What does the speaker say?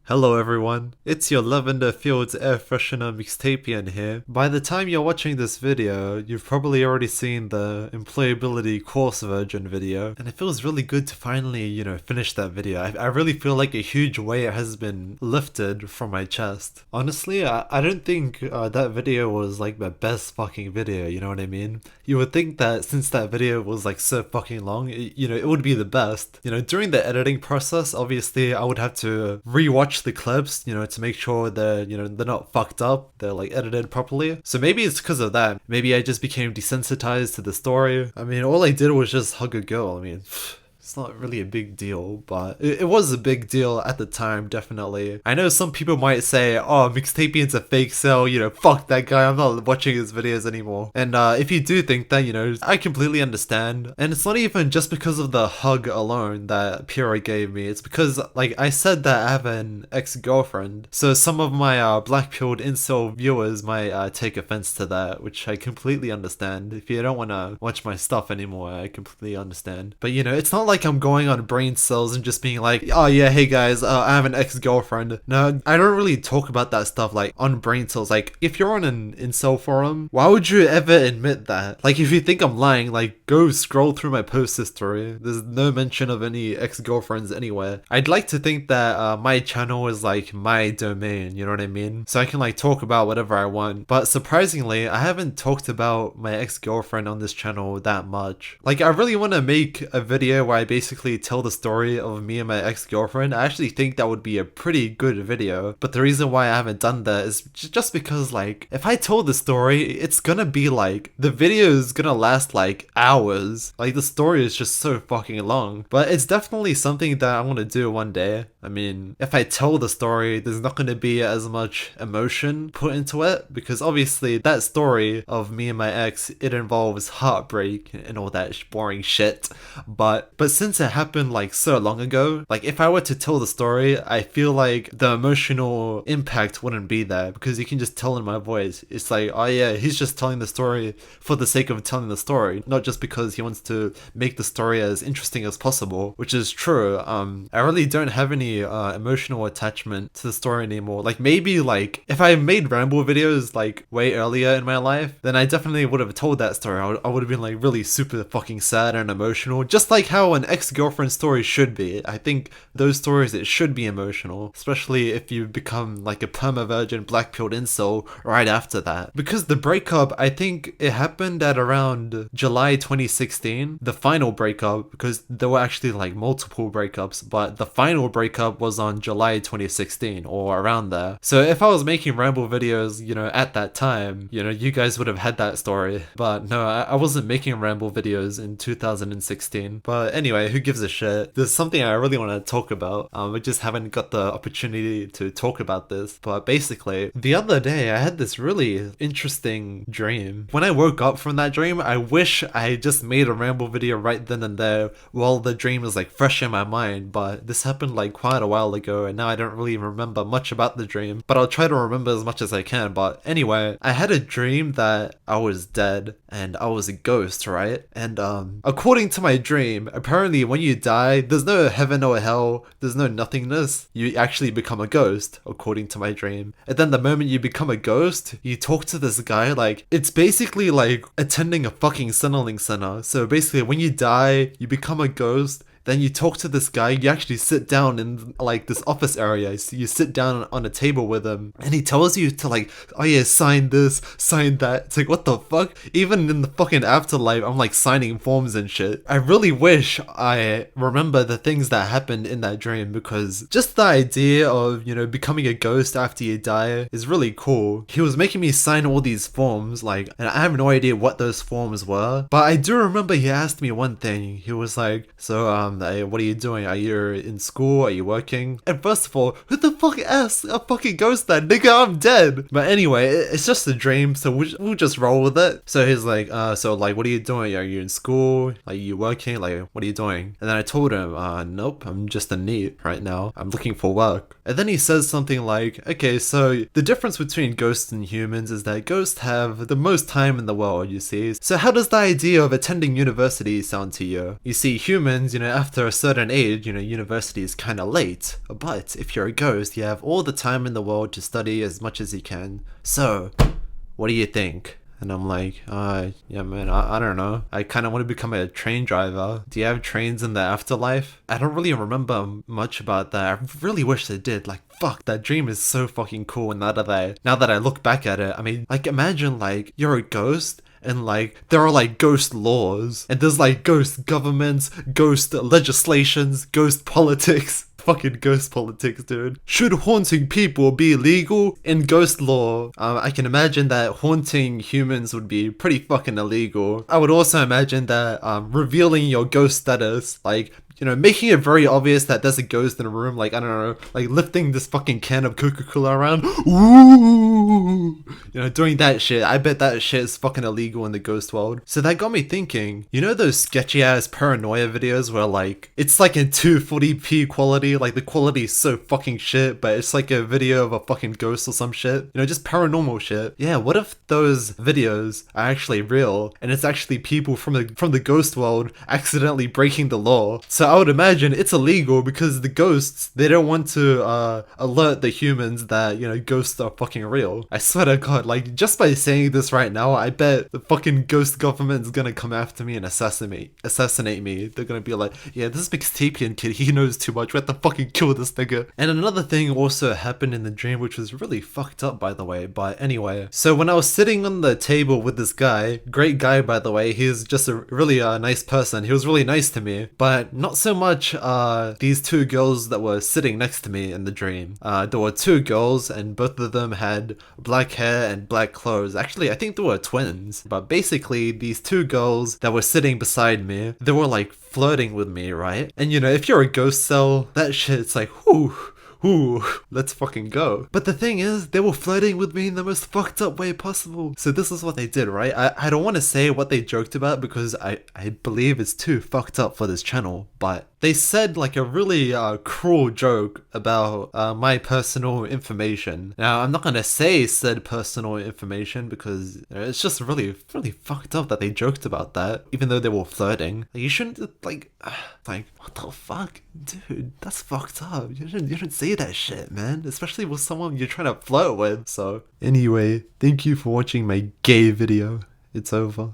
Hello everyone, it's your Lavender Fields Air Freshener Mixtapian here. By the time you're watching this video, you've probably already seen the employability course version video, and it feels really good to finally, finish that video. I really feel like a huge weight has been lifted from my chest. Honestly, I don't think that video was like my best fucking video, you know what I mean? You would think that since that video was like so fucking long, it would be the best. During the editing process, obviously I would have to rewatch the clips, to make sure they're not fucked up, they're like edited properly. So maybe it's because of that. Maybe I just became desensitized to the story. I mean, all I did was just hug a girl. I mean, it's not really a big deal, but it was a big deal at the time, definitely. I know some people might say, oh, Mixtapian's a fake sale, fuck that guy, I'm not watching his videos anymore. And if you do think that, I completely understand. And it's not even just because of the hug alone that Pura gave me, it's because, like I said, that I have an ex-girlfriend. So some of my black-pilled incel viewers might take offense to that, which I completely understand. If you don't want to watch my stuff anymore, I completely understand. But it's not like I'm going on brain cells and just being like, oh yeah, hey guys, I have an ex-girlfriend. No, I don't really talk about that stuff like on brain cells. Like, if you're on an incel forum, why would you ever admit that? Like, if you think I'm lying, like, go scroll through my post history. There's no mention of any ex-girlfriends anywhere. I'd like to think that my channel is like my domain, you know what I mean? So I can like talk about whatever I want. But surprisingly, I haven't talked about my ex-girlfriend on this channel that much. Like, I really want to make a video where I basically tell the story of me and my ex-girlfriend. I actually think that would be a pretty good video, but the reason why I haven't done that is just because, like, if I told the story, it's gonna be like, the video is gonna last like hours. Like, the story is just so fucking long. But it's definitely something that I want to do one day. I mean, if I tell the story, there's not going to be as much emotion put into it, because obviously that story of me and my ex, it involves heartbreak and all that boring shit. But since it happened like so long ago, like if I were to tell the story, I feel like the emotional impact wouldn't be there, because you can just tell in my voice. It's like, oh yeah, he's just telling the story for the sake of telling the story, not just because he wants to make the story as interesting as possible, which is true. I really don't have any emotional attachment to the story anymore. Like, maybe like if I made ramble videos like way earlier in my life, then I definitely would have told that story. I would have been like really super fucking sad and emotional, just like how an ex-girlfriend story should be. I think those stories, it should be emotional, especially if you become like a perma-virgin black-pilled incel right after that. Because the breakup, I think it happened at around July 2016, the final breakup, because there were actually like multiple breakups, but the final breakup was on July 2016 or around there. So if I was making ramble videos, at that time, you guys would have had that story. But no, I wasn't making ramble videos in 2016. But anyway, who gives a shit? There's something I really want to talk about. I just haven't got the opportunity to talk about this. But basically, the other day I had this really interesting dream. When I woke up from that dream, I wish I just made a ramble video right then and there while the dream is like fresh in my mind. But this happened like quite a while ago, and now I don't really remember much about the dream, but I'll try to remember as much as I can. But anyway, I had a dream that I was dead and I was a ghost, right? And according to my dream, apparently when you die, there's no heaven or hell, there's no nothingness. You actually become a ghost, according to my dream. And then the moment you become a ghost, you talk to this guy. Like, it's basically like attending a fucking Centerlink center. So basically when you die, you become a ghost, then you talk to this guy, you actually sit down in like this office area, so you sit down on a table with him, and he tells you to like, oh yeah, sign this, sign that. It's like, what the fuck? Even in the fucking afterlife, I'm like signing forms and shit. I really wish I remember the things that happened in that dream, because just the idea of, becoming a ghost after you die is really cool. He was making me sign all these forms, like, and I have no idea what those forms were, but I do remember he asked me one thing. He was like, so what are you doing? Are you in school? Are you working? And first of all, who the fuck asks a fucking ghost that? Nigga, I'm dead. But anyway, it's just a dream, so we'll just roll with it. So he's like, what are you doing? Are you in school? Are you working? Like, what are you doing? And then I told him, nope, I'm just a NEET right now. I'm looking for work. And then he says something like, okay, so the difference between ghosts and humans is that ghosts have the most time in the world, you see. So how does the idea of attending university sound to you? You see, humans, after a certain age, university is kind of late. But if you're a ghost, you have all the time in the world to study as much as you can. So, what do you think? And I'm like, yeah, man, I don't know. I kind of want to become a train driver. Do you have trains in the afterlife? I don't really remember much about that. I really wish they did. Like, fuck, that dream is so fucking cool. And now that I look back at it, I mean, like, imagine, like, you're a ghost. And like, there are like ghost laws, and there's like ghost governments, ghost legislations, ghost politics. Fucking ghost politics, dude. Should haunting people be illegal? In ghost law, I can imagine that haunting humans would be pretty fucking illegal. I would also imagine that revealing your ghost status, like, making it very obvious that there's a ghost in a room, like, I don't know, like lifting this fucking can of Coca-Cola around, ooh, doing that shit. I bet that shit is fucking illegal in the ghost world. So that got me thinking, those sketchy ass paranoia videos where like, it's like in 240p quality, like the quality is so fucking shit, but it's like a video of a fucking ghost or some shit, just paranormal shit. Yeah, what if those videos are actually real, and it's actually people from the ghost world accidentally breaking the law? So I would imagine it's illegal because the ghosts, they don't want to alert the humans that, ghosts are fucking real. I swear to God, like, just by saying this right now, I bet the fucking ghost government is gonna come after me and assassinate me. They're gonna be like, yeah, this Mixtapian kid, he knows too much, we have to fucking kill this nigga. And another thing also happened in the dream, which was really fucked up, by the way, but anyway. So when I was sitting on the table with this guy, great guy, by the way, he's just a really nice person, he was really nice to me, but not so much these two girls that were sitting next to me in the dream. There were two girls, and both of them had black hair and black clothes. Actually, I think they were twins. But basically, these two girls that were sitting beside me, they were like flirting with me, right? And if you're a ghost cell, that shit's like, whoo. Ooh, let's fucking go. But the thing is, they were flirting with me in the most fucked up way possible. So this is what they did, right? I don't want to say what they joked about because I believe it's too fucked up for this channel, but they said like a really cruel joke about my personal information. Now, I'm not gonna say said personal information because it's just really, really fucked up that they joked about that, even though they were flirting. Like, you shouldn't, like, what the fuck? Dude, that's fucked up. You shouldn't say that shit, man. Especially with someone you're trying to flirt with. So, anyway, thank you for watching my gay video. It's over.